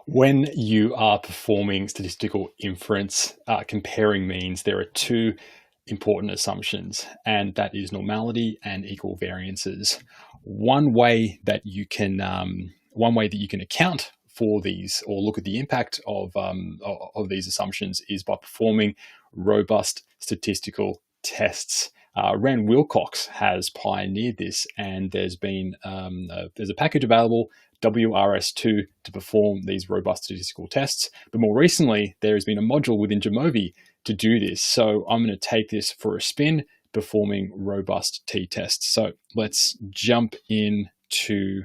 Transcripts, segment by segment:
When you are performing statistical inference, comparing means, there are two important assumptions, and that is normality and equal variances. One way that you can account for these or look at the impact of these assumptions is by performing robust statistical tests. Rand Wilcox has pioneered this, and there's a package available, WRS2, to perform these robust statistical tests. But more recently, there has been a module within Jamovi to do this. So I'm going to take this for a spin, performing robust t-tests. So let's jump into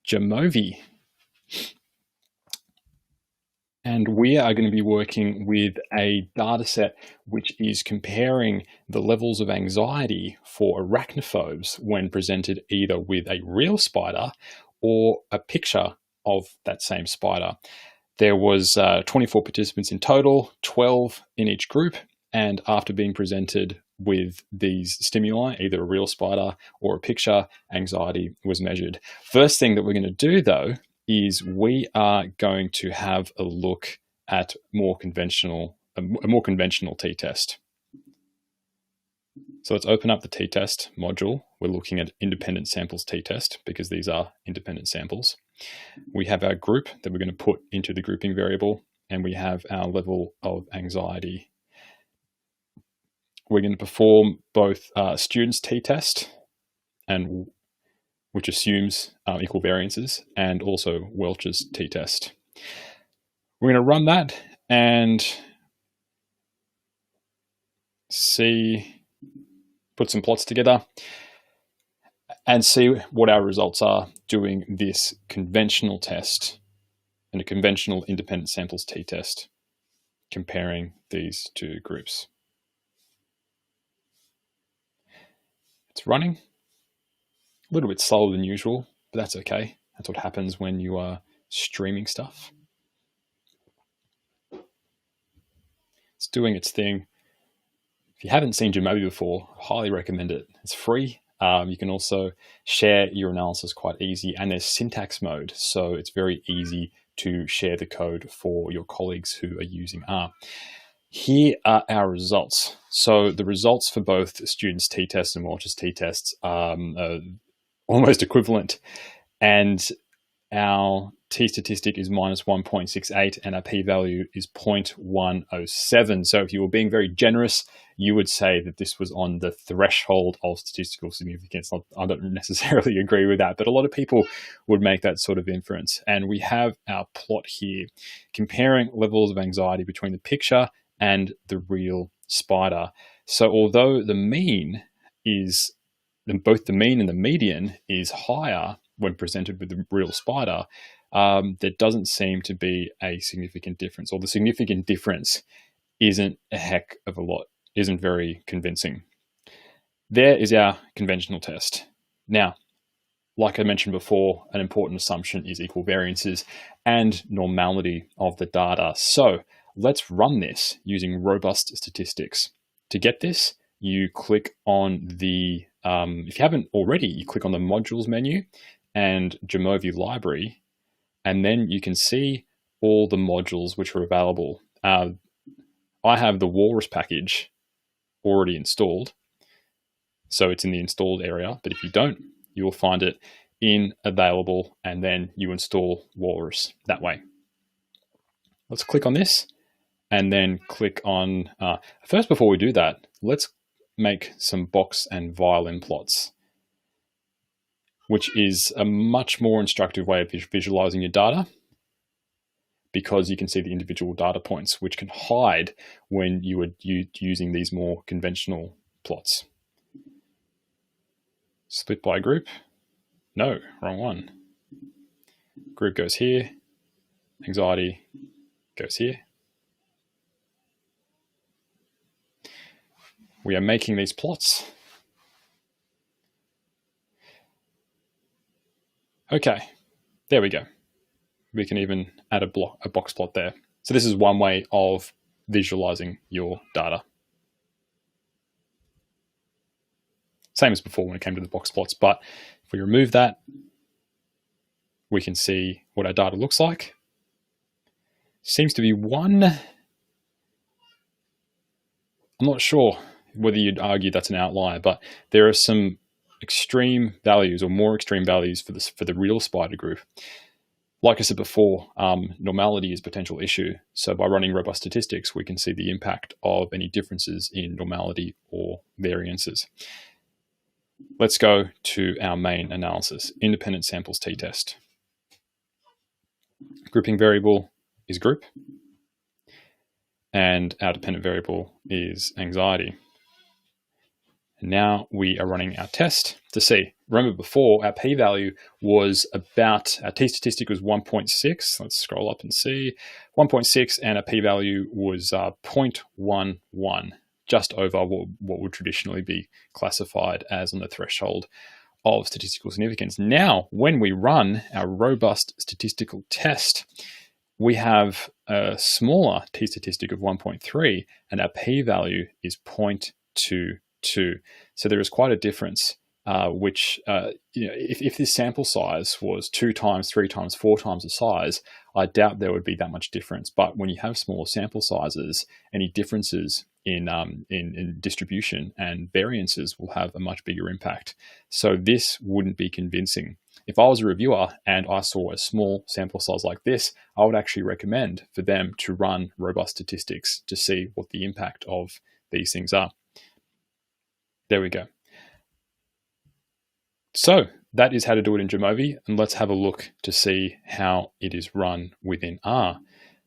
Jamovi. And we are going to be working with a data set which is comparing the levels of anxiety for arachnophobes when presented either with a real spider or a picture of that same spider. There was 24 participants in total, 12 in each group, and after being presented with these stimuli, either a real spider or a picture, anxiety was measured. First thing that we're going to do, though, is we are going to have a look at a more conventional t-test. So let's open up the t-test module. We're looking at independent samples t-test because these are independent samples. We have our group that we're going to put into the grouping variable, and we have our level of anxiety. We're going to perform both students t-test, and which assumes equal variances, and also Welch's t-test. We're going to run that and put some plots together and see what our results are doing this conventional test and a conventional independent samples t-test, comparing these two groups. It's running. A little bit slower than usual, but that's okay. That's what happens when you are streaming stuff. It's doing its thing. If you haven't seen Jamovi before, I highly recommend it. It's free. You can also share your analysis quite easy, and there's syntax mode, so it's very easy to share the code for your colleagues who are using R. Here are our results. So the results for both students' t-tests and Welch's t-tests are almost equivalent, and our t-statistic is minus 1.68 and our p-value is 0.107. So if you were being very generous, you would say that this was on the threshold of statistical significance. I don't necessarily agree with that, but a lot of people would make that sort of inference. And we have our plot here comparing levels of anxiety between the picture and the real spider. So although the mean is both the mean and the median is higher when presented with the real spider, there doesn't seem to be a significant difference, or the significant difference isn't a heck of a lot, isn't very convincing. There is our conventional test. Now, like I mentioned before, an important assumption is equal variances and normality of the data. So let's run this using robust statistics. To get this, you click on the, if you haven't already, you click on the modules menu and Jamovi library, and then you can see all the modules which are available. I have the Walrus package already installed, so it's in the installed area, but if you don't, you will find it in available, and then you install Walrus that way. Let's click on this and then click on, first before we do that, let's make some box and violin plots, which is a much more instructive way of visualizing your data, because you can see the individual data points, which can hide when you are using these more conventional plots. Split by group. No, wrong one. Group goes here. Anxiety goes here. We are making these plots. Okay, there we go. We can even add a box plot there. So this is one way of visualizing your data. Same as before when it came to the box plots, but if we remove that, we can see what our data looks like. Seems to be one. I'm not sure whether you'd argue that's an outlier, but there are some extreme values or more extreme values for the real spider group. Like I said before, normality is a potential issue. So by running robust statistics, we can see the impact of any differences in normality or variances. Let's go to our main analysis, independent samples t-test. Grouping variable is group, and our dependent variable is anxiety. Now we are running our test to see. Remember before, our p-value was about, our t-statistic was 1.6. Let's scroll up and see. 1.6, and our p-value was 0.11, just over what would traditionally be classified as on the threshold of statistical significance. Now, when we run our robust statistical test, we have a smaller t-statistic of 1.3, and our p-value is 0.22. So there is quite a difference, which, if this sample size was 2 times, 3 times, 4 times the size, I doubt there would be that much difference. But when you have smaller sample sizes, any differences in distribution and variances will have a much bigger impact. So this wouldn't be convincing. If I was a reviewer and I saw a small sample size like this, I would actually recommend for them to run robust statistics to see what the impact of these things are. There we go. So that is how to do it in Jamovi, and let's have a look to see how it is run within R.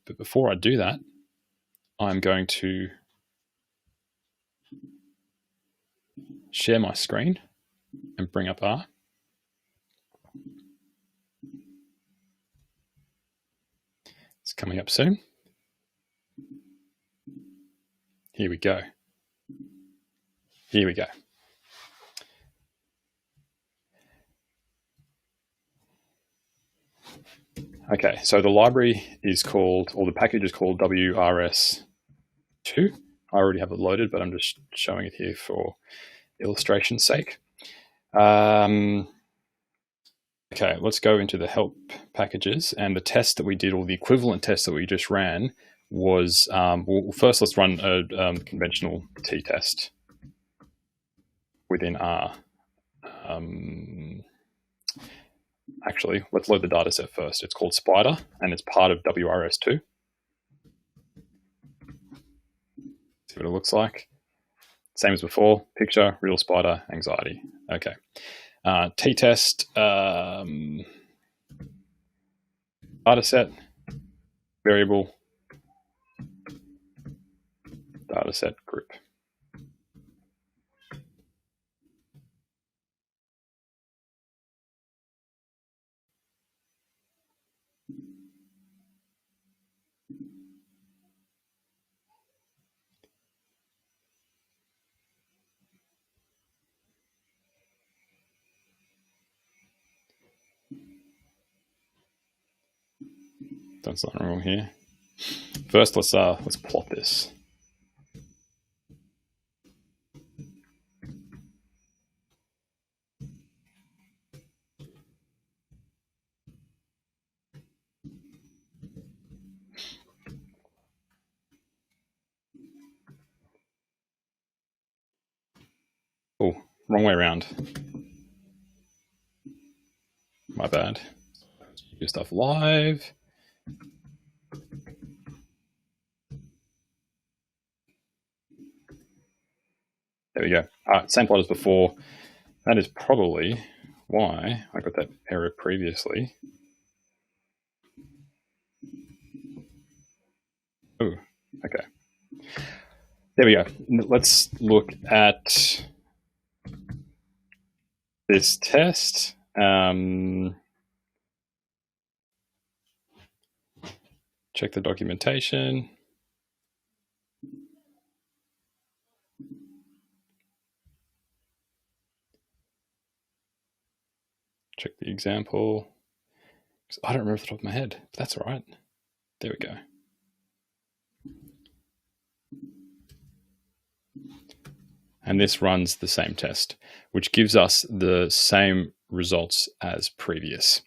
But before I do that, I'm going to share my screen and bring up R. It's coming up soon. Here we go. Here we go. Okay, so the library is called, or the package is called WRS2. I already have it loaded, but I'm just showing it here for illustration's sake. Okay, let's go into the help packages, and the test that we did, or the equivalent test that we just ran, was, well, first let's run a conventional t-test within R. Actually, let's load the data set first. It's called Spider, and it's part of WRS2. See what it looks like. Same as before, picture, real spider, anxiety. Okay. T-test, data set, variable, data set, group. Done something wrong here. First, let's plot this. Oh, wrong way around. My bad. Do stuff live. There we go. Same plot as before. That is probably why I got that error previously. Oh, okay. There we go. Let's look at this test. Check the documentation. Check the example. I don't remember off the top of my head, but that's all right. There we go. And this runs the same test, which gives us the same results as previous.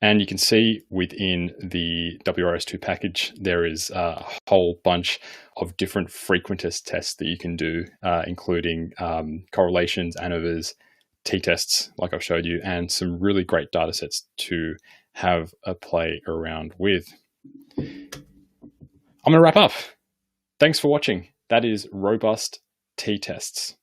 And you can see within the WRS2 package, there is a whole bunch of different frequentist tests that you can do, including correlations, ANOVAs, t-tests, like I've showed you, and some really great data sets to have a play around with. I'm going to wrap up. Thanks for watching. That is robust t-tests.